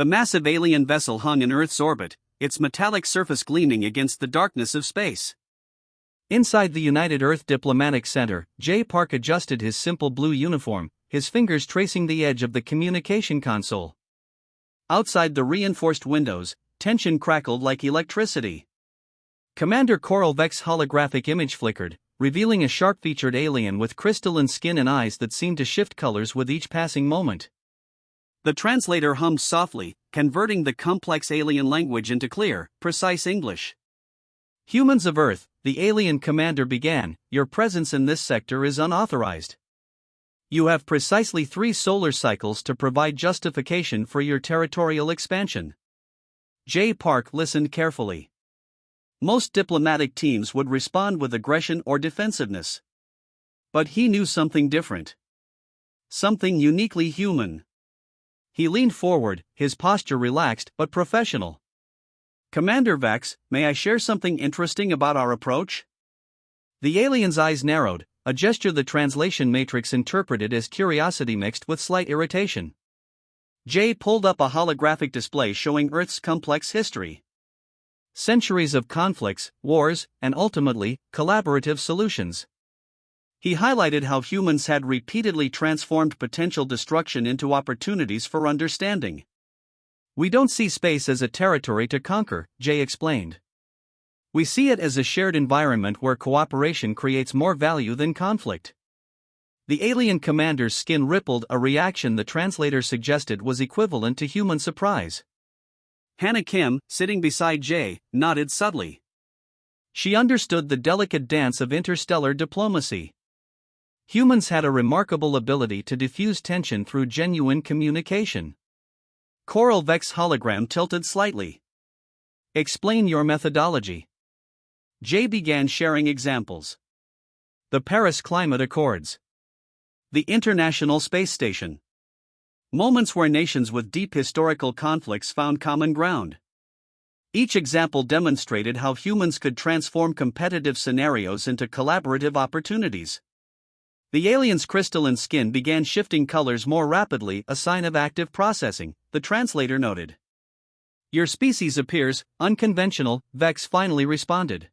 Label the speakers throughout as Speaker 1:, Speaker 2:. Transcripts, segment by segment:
Speaker 1: The massive alien vessel hung in Earth's orbit, its metallic surface gleaming against the darkness of space.
Speaker 2: Inside the United Earth Diplomatic Center, Jay Park adjusted his simple blue uniform, his fingers tracing the edge of the communication console.
Speaker 1: Outside the reinforced windows, tension crackled like electricity.
Speaker 2: Commander Korolvek's holographic image flickered, revealing a sharp-featured alien with crystalline skin and eyes that seemed to shift colors with each passing moment.
Speaker 1: The translator hummed softly, converting the complex alien language into clear, precise English.
Speaker 2: "Humans of Earth," the alien commander began, "your presence in this sector is unauthorized. You have precisely 3 solar cycles to provide justification for your territorial expansion."
Speaker 1: Jay Park listened carefully. Most diplomatic teams would respond with aggression or defensiveness. But he knew something different. Something uniquely human. He leaned forward, his posture relaxed but professional. "Commander Vex, may I share something interesting about our approach?"
Speaker 2: The alien's eyes narrowed, a gesture the translation matrix interpreted as curiosity mixed with slight irritation.
Speaker 1: Jay pulled up a holographic display showing Earth's complex history.
Speaker 2: Centuries of conflicts, wars, and ultimately, collaborative solutions.
Speaker 1: He highlighted how humans had repeatedly transformed potential destruction into opportunities for understanding.
Speaker 2: "We don't see space as a territory to conquer," Jay explained. "We see it as a shared environment where cooperation creates more value than conflict." The alien commander's skin rippled, a reaction the translator suggested was equivalent to human surprise.
Speaker 1: Hannah Kim, sitting beside Jay, nodded subtly.
Speaker 2: She understood the delicate dance of interstellar diplomacy. Humans had a remarkable ability to diffuse tension through genuine communication.
Speaker 1: Korolvek's hologram tilted slightly.
Speaker 2: "Explain your methodology."
Speaker 1: Jay began sharing examples.
Speaker 2: The Paris Climate Accords.
Speaker 1: The International Space Station. Moments where nations with deep historical conflicts found common ground. Each example demonstrated how humans could transform competitive scenarios into collaborative opportunities. The alien's crystalline skin began shifting colors more rapidly, a sign of active processing, the translator noted.
Speaker 2: "Your species appears unconventional," Vex finally responded.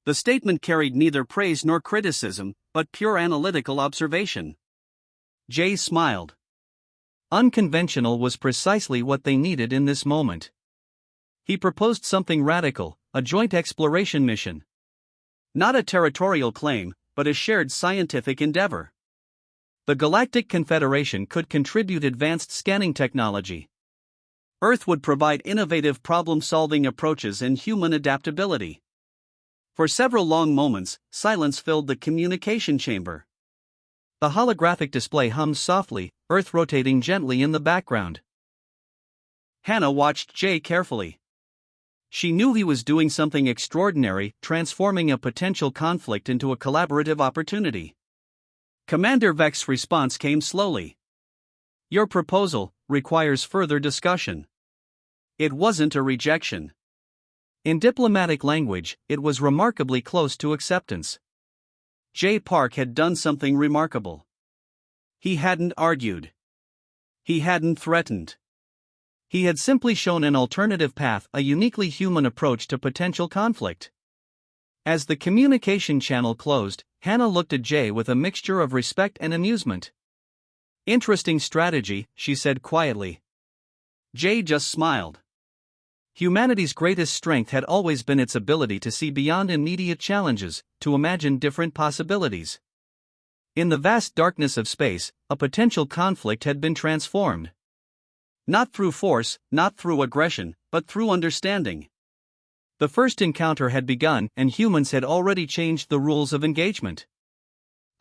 Speaker 1: The statement carried neither praise nor criticism, but pure analytical observation. Jay smiled.
Speaker 2: Unconventional was precisely what they needed in this moment. He proposed something radical, a joint exploration mission.
Speaker 1: Not a territorial claim, but a shared scientific endeavor.
Speaker 2: The Galactic Confederation could contribute advanced scanning technology.
Speaker 1: Earth would provide innovative problem-solving approaches and human adaptability. For several long moments, silence filled the communication chamber.
Speaker 2: The holographic display hummed softly, Earth rotating gently in the background.
Speaker 1: Hannah watched Jay carefully. She knew he was doing something extraordinary, transforming a potential conflict into a collaborative opportunity. Commander Vex's response came slowly. "Your proposal requires further discussion." It wasn't a rejection.
Speaker 2: In diplomatic language, it was remarkably close to acceptance.
Speaker 1: Jay Park had done something remarkable. He hadn't argued. He hadn't threatened.
Speaker 2: He had simply shown an alternative path, a uniquely human approach to potential conflict. As the communication channel closed, Hannah looked at Jay with a mixture of respect and amusement.
Speaker 1: "Interesting strategy," she said quietly. Jay just smiled.
Speaker 2: Humanity's greatest strength had always been its ability to see beyond immediate challenges, to imagine different possibilities. In the vast darkness of space, a potential conflict had been transformed.
Speaker 1: Not through force, not through aggression, but through understanding.
Speaker 2: The first encounter had begun, and humans had already changed the rules of engagement.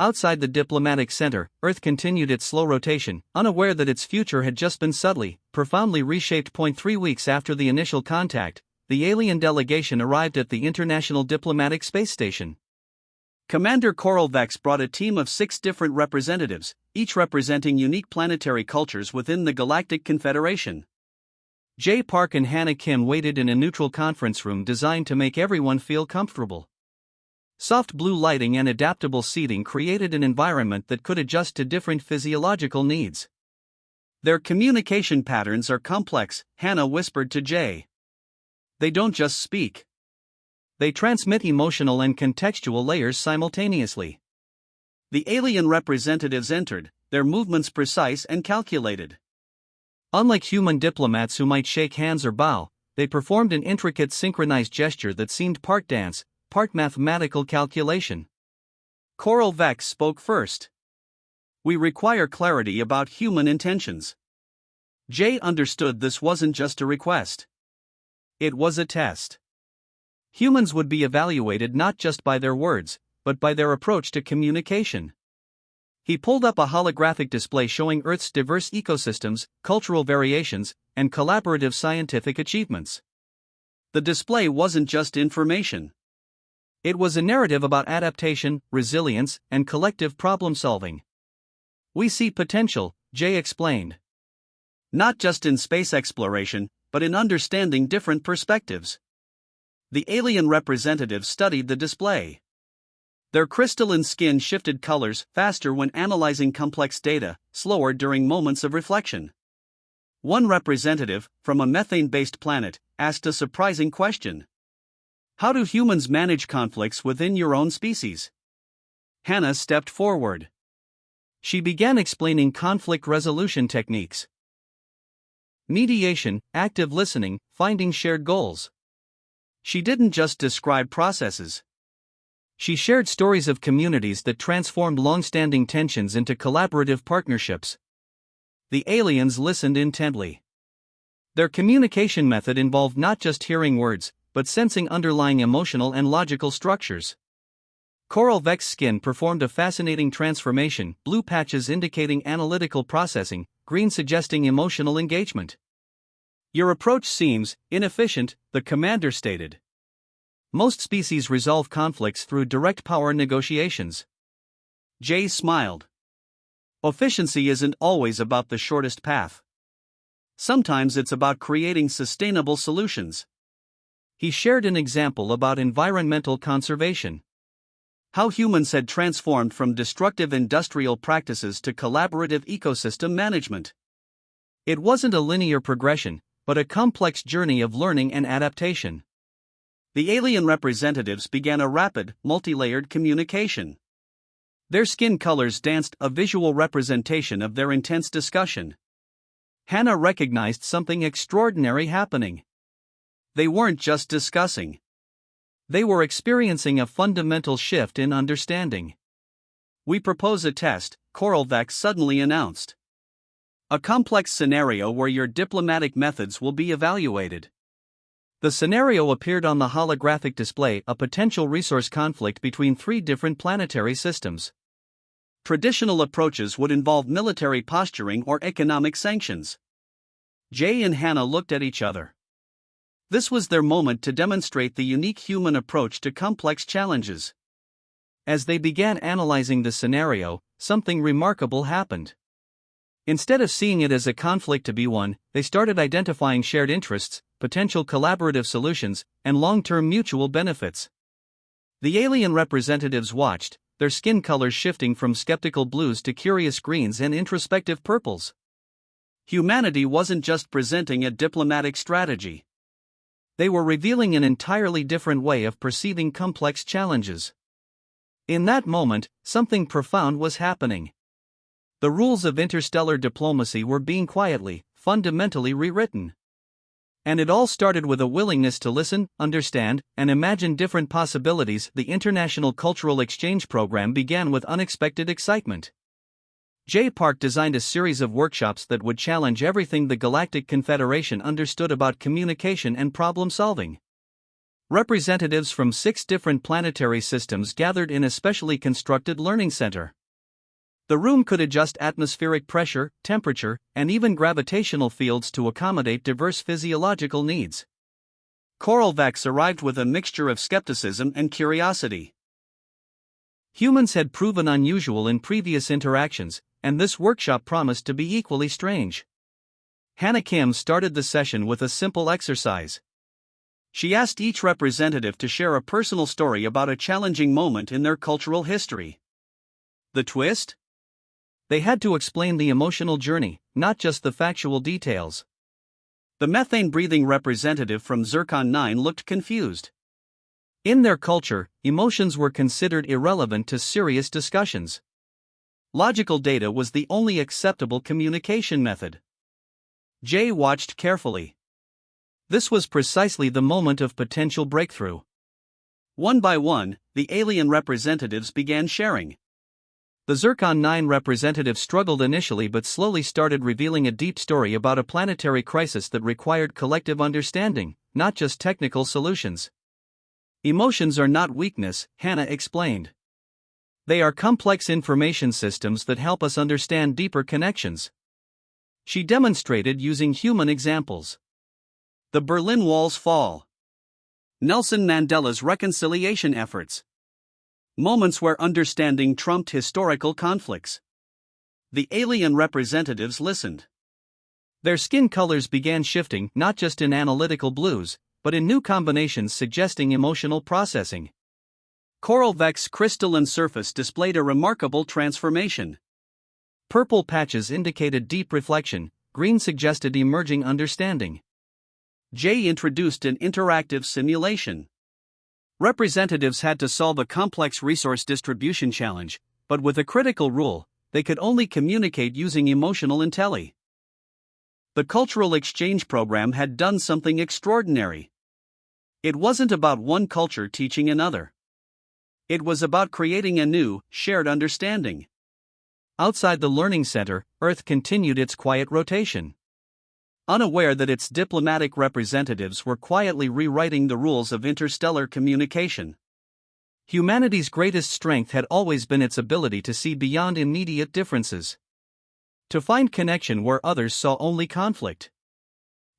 Speaker 2: Outside the diplomatic center, Earth continued its slow rotation, unaware that its future had just been subtly, profoundly reshaped. 3 weeks after the initial contact, the alien delegation arrived at the International Diplomatic Space Station.
Speaker 1: Commander Korolvex brought a team of 6 different representatives, each representing unique planetary cultures within the Galactic Confederation.
Speaker 2: Jay Park and Hannah Kim waited in a neutral conference room designed to make everyone feel comfortable. Soft blue lighting and adaptable seating created an environment that could adjust to different physiological needs.
Speaker 1: Their communication patterns are complex, Hannah whispered to Jay. They don't just speak.
Speaker 2: They transmit emotional and contextual layers simultaneously.
Speaker 1: The alien representatives entered, their movements precise and calculated.
Speaker 2: Unlike human diplomats who might shake hands or bow, they performed an intricate synchronized gesture that seemed part dance, part mathematical calculation.
Speaker 1: Coral Vex spoke first. We require clarity about human intentions. Jay understood this wasn't just a request. It was a test.
Speaker 2: Humans would be evaluated not just by their words, but by their approach to communication. He pulled up a holographic display showing Earth's diverse ecosystems, cultural variations, and collaborative scientific achievements.
Speaker 1: The display wasn't just information.
Speaker 2: It was a narrative about adaptation, resilience, and collective problem solving. We see potential, Jay explained.
Speaker 1: Not just in space exploration, but in understanding different perspectives. The alien representatives studied the display. Their crystalline skin shifted colors faster when analyzing complex data, slower during moments of reflection. One representative, from a methane-based planet, asked a surprising question. How do humans manage conflicts within your own species? Hannah stepped forward.
Speaker 2: She began explaining conflict resolution techniques. Mediation, active listening, finding shared goals.
Speaker 1: She didn't just describe processes.
Speaker 2: She shared stories of communities that transformed long-standing tensions into collaborative partnerships. The aliens listened intently. Their communication method involved not just hearing words, but sensing underlying emotional and logical structures. Coral Vex skin performed a fascinating transformation, blue patches indicating analytical processing, green suggesting emotional engagement.
Speaker 1: Your approach seems inefficient, the commander stated.
Speaker 2: Most species resolve conflicts through direct power negotiations.
Speaker 1: Jay smiled. Efficiency isn't always about the shortest path. Sometimes it's about creating sustainable solutions.
Speaker 2: He shared an example about environmental conservation.
Speaker 1: How humans had transformed from destructive industrial practices to collaborative ecosystem management.
Speaker 2: It wasn't a linear progression, but a complex journey of learning and adaptation.
Speaker 1: The alien representatives began a rapid, multi-layered communication. Their skin colors danced, a visual representation of their intense discussion. Hannah recognized something extraordinary happening. They weren't just discussing. They were experiencing a fundamental shift in understanding. We propose a test, Coral Vex suddenly announced. A complex scenario where your diplomatic methods will be evaluated.
Speaker 2: The scenario appeared on the holographic display, a potential resource conflict between 3 different planetary systems.
Speaker 1: Traditional approaches would involve military posturing or economic sanctions. Jay and Hannah looked at each other. This was their moment to demonstrate the unique human approach to complex challenges.
Speaker 2: As they began analyzing the scenario, something remarkable happened. Instead of seeing it as a conflict to be won, they started identifying shared interests, potential collaborative solutions, and long-term mutual benefits. The alien representatives watched, their skin colors shifting from skeptical blues to curious greens and introspective purples.
Speaker 1: Humanity wasn't just presenting a diplomatic strategy.
Speaker 2: They were revealing an entirely different way of perceiving complex challenges. In that moment, something profound was happening. The rules of interstellar diplomacy were being quietly, fundamentally rewritten. And it all started with a willingness to listen, understand, and imagine different possibilities. The International Cultural Exchange Program began with unexpected excitement. Jay Park designed a series of workshops that would challenge everything the Galactic Confederation understood about communication and problem solving. Representatives from 6 different planetary systems gathered in a specially constructed learning center. The room could adjust atmospheric pressure, temperature, and even gravitational fields to accommodate diverse physiological needs.
Speaker 1: Coral Vex arrived with a mixture of skepticism and curiosity.
Speaker 2: Humans had proven unusual in previous interactions, and this workshop promised to be equally strange. Hannah Kim started the session with a simple exercise. She asked each representative to share a personal story about a challenging moment in their cultural history. The twist? They had to explain the emotional journey, not just the factual details.
Speaker 1: The methane-breathing representative from Zircon 9 looked confused.
Speaker 2: In their culture, emotions were considered irrelevant to serious discussions.
Speaker 1: Logical data was the only acceptable communication method. Jay watched carefully.
Speaker 2: This was precisely the moment of potential breakthrough.
Speaker 1: One by one, the alien representatives began sharing.
Speaker 2: The Zircon 9 representative struggled initially but slowly started revealing a deep story about a planetary crisis that required collective understanding, not just technical solutions.
Speaker 1: Emotions are not weakness, Hannah explained.
Speaker 2: They are complex information systems that help us understand deeper connections.
Speaker 1: She demonstrated using human examples. The Berlin Wall's fall. Nelson Mandela's reconciliation efforts. Moments where understanding trumped historical conflicts. The alien representatives listened.
Speaker 2: Their skin colors began shifting, not just in analytical blues, but in new combinations suggesting emotional processing.
Speaker 1: Coral Vex's crystalline surface displayed a remarkable transformation.
Speaker 2: Purple patches indicated deep reflection, green suggested emerging understanding.
Speaker 1: Jay introduced an interactive simulation. Representatives had to solve a complex resource distribution challenge, but with a critical rule: they could only communicate using emotional intelli. The cultural exchange program had done something extraordinary. It wasn't about one culture teaching another. It was about creating a new, shared understanding.
Speaker 2: Outside the learning center, Earth continued its quiet rotation.
Speaker 1: Unaware that its diplomatic representatives were quietly rewriting the rules of interstellar communication.
Speaker 2: Humanity's greatest strength had always been its ability to see beyond immediate differences. To find connection where others saw only conflict.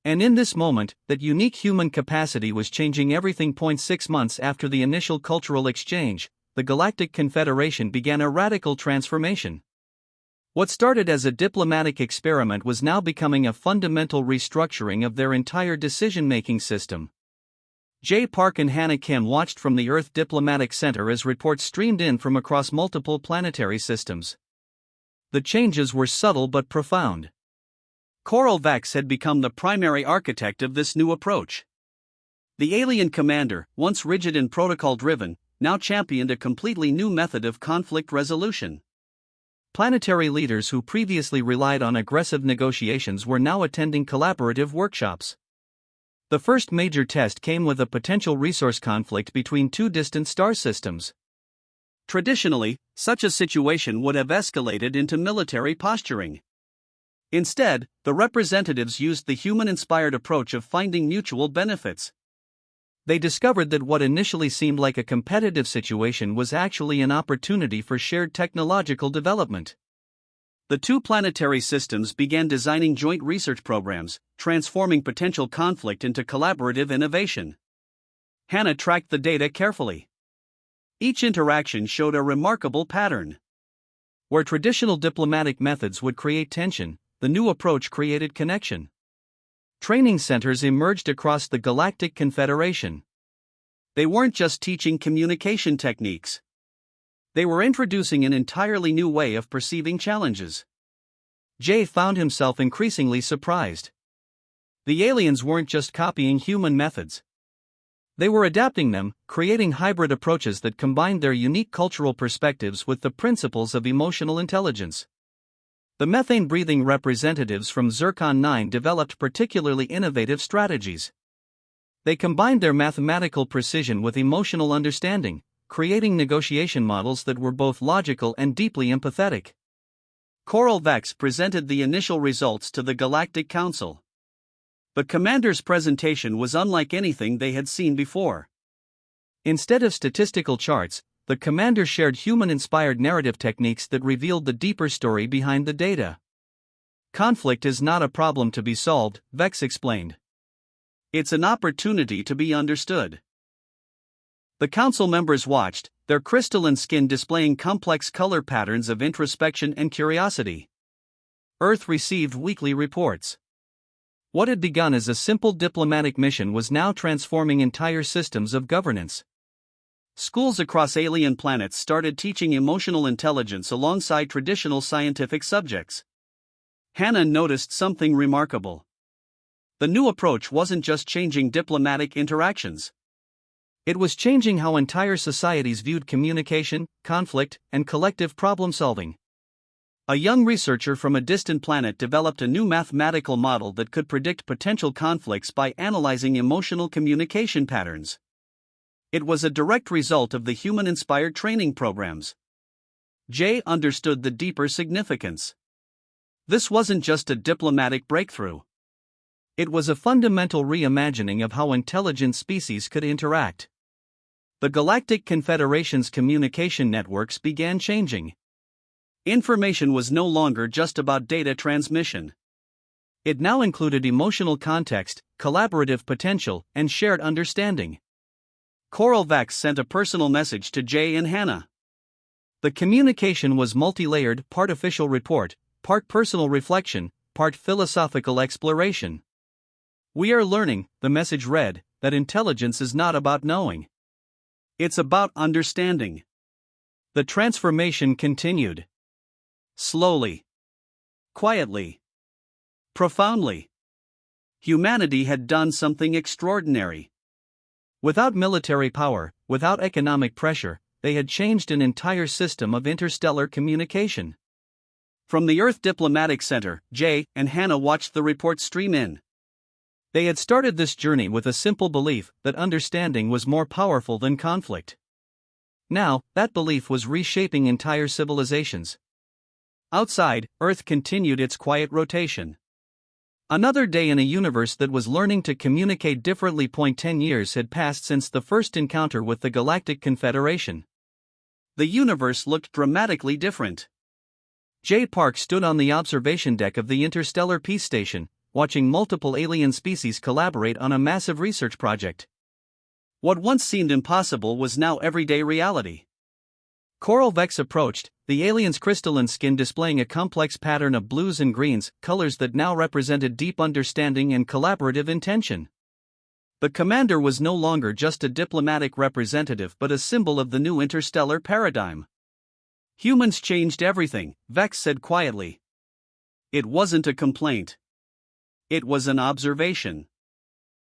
Speaker 2: And in this moment, that unique human capacity was changing everything. 6 months after the initial cultural exchange, the Galactic Confederation began a radical transformation. What started as a diplomatic experiment was now becoming a fundamental restructuring of their entire decision-making system. Jay Park and Hannah Kim watched from the Earth Diplomatic Center as reports streamed in from across multiple planetary systems. The changes were subtle but profound.
Speaker 1: Coral Vex had become the primary architect of this new approach. The alien commander, once rigid and protocol-driven, now championed a completely new method of conflict resolution.
Speaker 2: Planetary leaders who previously relied on aggressive negotiations were now attending collaborative workshops. The first major test came with a potential resource conflict between two distant star systems.
Speaker 1: Traditionally, such a situation would have escalated into military posturing. Instead, the representatives used the human-inspired approach of finding mutual benefits.
Speaker 2: They discovered that what initially seemed like a competitive situation was actually an opportunity for shared technological development.
Speaker 1: The two planetary systems began designing joint research programs, transforming potential conflict into collaborative innovation. Hannah tracked the data carefully. Each interaction showed a remarkable pattern.
Speaker 2: Where traditional diplomatic methods would create tension, the new approach created connection. Training centers emerged across the Galactic Confederation.
Speaker 1: They weren't just teaching communication techniques. They were introducing an entirely new way of perceiving challenges.
Speaker 2: Jay found himself increasingly surprised. The aliens weren't just copying human methods. They were adapting them, creating hybrid approaches that combined their unique cultural perspectives with the principles of emotional intelligence. The methane-breathing representatives from Zircon 9 developed particularly innovative strategies. They combined their mathematical precision with emotional understanding, creating negotiation models that were both logical and deeply empathetic.
Speaker 1: Coral Vex presented the initial results to the Galactic Council. The commander's presentation was unlike anything they had seen before.
Speaker 2: Instead of statistical charts, the commander shared human-inspired narrative techniques that revealed the deeper story behind the data.
Speaker 1: Conflict is not a problem to be solved, Vex explained. It's an opportunity to be understood. The council members watched, their crystalline skin displaying complex color patterns of introspection and curiosity. Earth received weekly reports.
Speaker 2: What had begun as a simple diplomatic mission was now transforming entire systems of governance.
Speaker 1: Schools across alien planets started teaching emotional intelligence alongside traditional scientific subjects. Hannah noticed something remarkable. The new approach wasn't just changing diplomatic interactions.
Speaker 2: It was changing how entire societies viewed communication, conflict, and collective problem-solving.
Speaker 1: A young researcher from a distant planet developed a new mathematical model that could predict potential conflicts by analyzing emotional communication patterns. It was a direct result of the human-inspired training programs. Jay understood the deeper significance. This wasn't just a diplomatic breakthrough.
Speaker 2: It was a fundamental reimagining of how intelligent species could interact. The Galactic Confederation's communication networks began changing.
Speaker 1: Information was no longer just about data transmission.
Speaker 2: It now included emotional context, collaborative potential, and shared understanding.
Speaker 1: Coral Vex sent a personal message to Jay and Hannah.
Speaker 2: The communication was multi-layered, part official report, part personal reflection, part philosophical exploration.
Speaker 1: "We are learning," the message read, "that intelligence is not about knowing. It's about understanding."
Speaker 2: The transformation continued.
Speaker 1: Slowly. Quietly. Profoundly. Humanity had done something extraordinary.
Speaker 2: Without military power, without economic pressure, they had changed an entire system of interstellar communication.
Speaker 1: From the Earth Diplomatic Center, Jay and Hannah watched the report stream in.
Speaker 2: They had started this journey with a simple belief that understanding was more powerful than conflict. Now, that belief was reshaping entire civilizations.
Speaker 1: Outside, Earth continued its quiet rotation.
Speaker 2: Another day in a universe that was learning to communicate differently. 10 years had passed since the first encounter with the Galactic Confederation.
Speaker 1: The universe looked dramatically different.
Speaker 2: Jay Park stood on the observation deck of the Interstellar Peace Station, watching multiple alien species collaborate on a massive research project.
Speaker 1: What once seemed impossible was now everyday reality.
Speaker 2: Coral Vex approached, the alien's crystalline skin displaying a complex pattern of blues and greens, colors that now represented deep understanding and collaborative intention.
Speaker 1: The commander was no longer just a diplomatic representative but a symbol of the new interstellar paradigm. "Humans changed everything," Vex said quietly. It wasn't a complaint. It was an observation.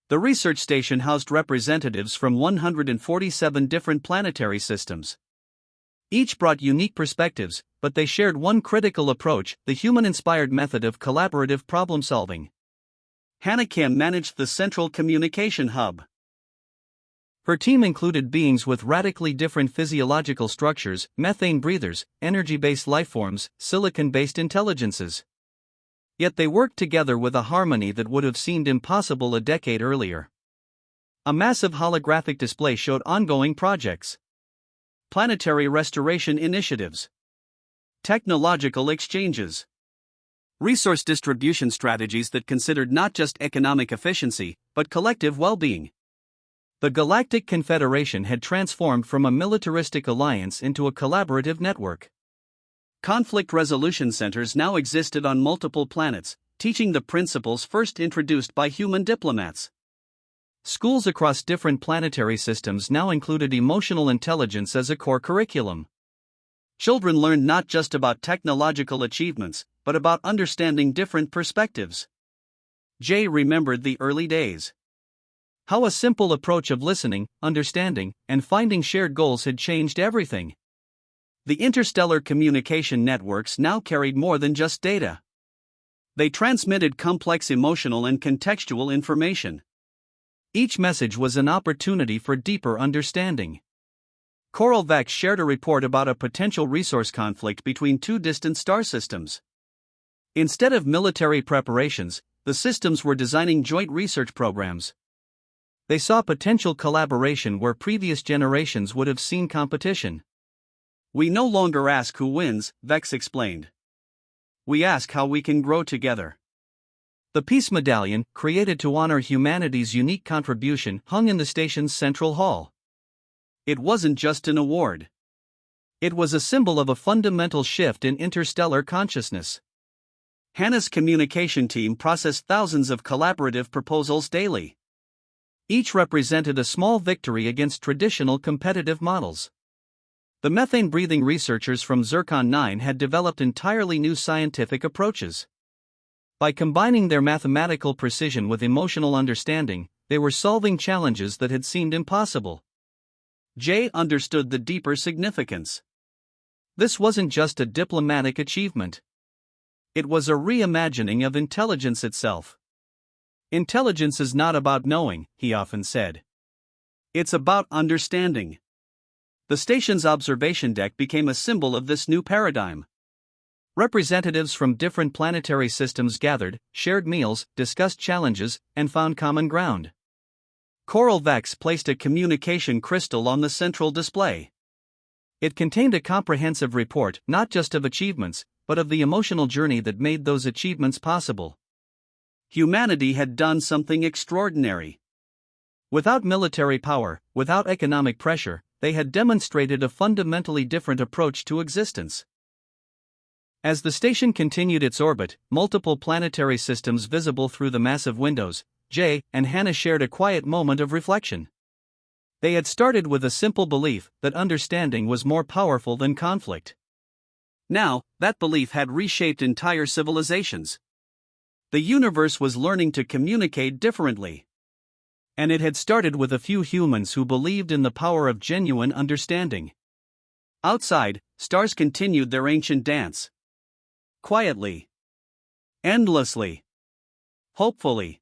Speaker 1: The research station housed representatives from 147 different planetary systems. Each brought unique perspectives, but they shared one critical approach: the human-inspired method of collaborative problem-solving. Hannah Kim managed the central communication hub.
Speaker 2: Her team included beings with radically different physiological structures: methane breathers, energy-based lifeforms, silicon-based intelligences. Yet they worked together with a harmony that would have seemed impossible a decade earlier. A massive holographic display showed ongoing projects,
Speaker 1: planetary restoration initiatives, technological exchanges, resource distribution strategies that considered not just economic efficiency, but collective well-being.
Speaker 2: The Galactic Confederation had transformed from a militaristic alliance into a collaborative network.
Speaker 1: Conflict resolution centers now existed on multiple planets, teaching the principles first introduced by human diplomats.
Speaker 2: Schools across different planetary systems now included emotional intelligence as a core curriculum.
Speaker 1: Children learned not just about technological achievements, but about understanding different perspectives. Jay remembered the early days.
Speaker 2: How a simple approach of listening, understanding, and finding shared goals had changed everything.
Speaker 1: The interstellar communication networks now carried more than just data. They transmitted complex emotional and contextual information.
Speaker 2: Each message was an opportunity for deeper understanding.
Speaker 1: Coral Vex shared a report about a potential resource conflict between two distant star systems. Instead of military preparations, the systems were designing joint research programs.
Speaker 2: They saw potential collaboration where previous generations would have seen competition.
Speaker 1: "We no longer ask who wins," Vex explained. "We ask how we can grow together."
Speaker 2: The Peace Medallion, created to honor humanity's unique contribution, hung in the station's central hall.
Speaker 1: It wasn't just an award.
Speaker 2: It was a symbol of a fundamental shift in interstellar consciousness.
Speaker 1: Hannah's communication team processed thousands of collaborative proposals daily.
Speaker 2: Each represented a small victory against traditional competitive models. The methane-breathing researchers from Zircon 9 had developed entirely new scientific approaches. By combining their mathematical precision with emotional understanding, they were solving challenges that had seemed impossible.
Speaker 1: Jay understood the deeper significance.
Speaker 2: This wasn't just a diplomatic achievement. It was a reimagining of intelligence itself. Intelligence is not about knowing, he often said.
Speaker 1: It's about understanding. The station's observation deck became a symbol of this new paradigm.
Speaker 2: Representatives from different planetary systems gathered, shared meals, discussed challenges, and found common ground.
Speaker 1: Coral Vex placed a communication crystal on the central display.
Speaker 2: It contained a comprehensive report not just of achievements, but of the emotional journey that made those achievements possible.
Speaker 1: Humanity had done something extraordinary.
Speaker 2: Without military power, without economic pressure, they had demonstrated a fundamentally different approach to existence. As the station continued its orbit, multiple planetary systems visible through the massive windows, Jay and Hannah shared a quiet moment of reflection. They had started with a simple belief that understanding was more powerful than conflict.
Speaker 1: Now, that belief had reshaped entire civilizations. The universe was learning to communicate differently.
Speaker 2: And it had started with a few humans who believed in the power of genuine understanding.
Speaker 1: Outside, stars continued their ancient dance. Quietly. Endlessly. Hopefully.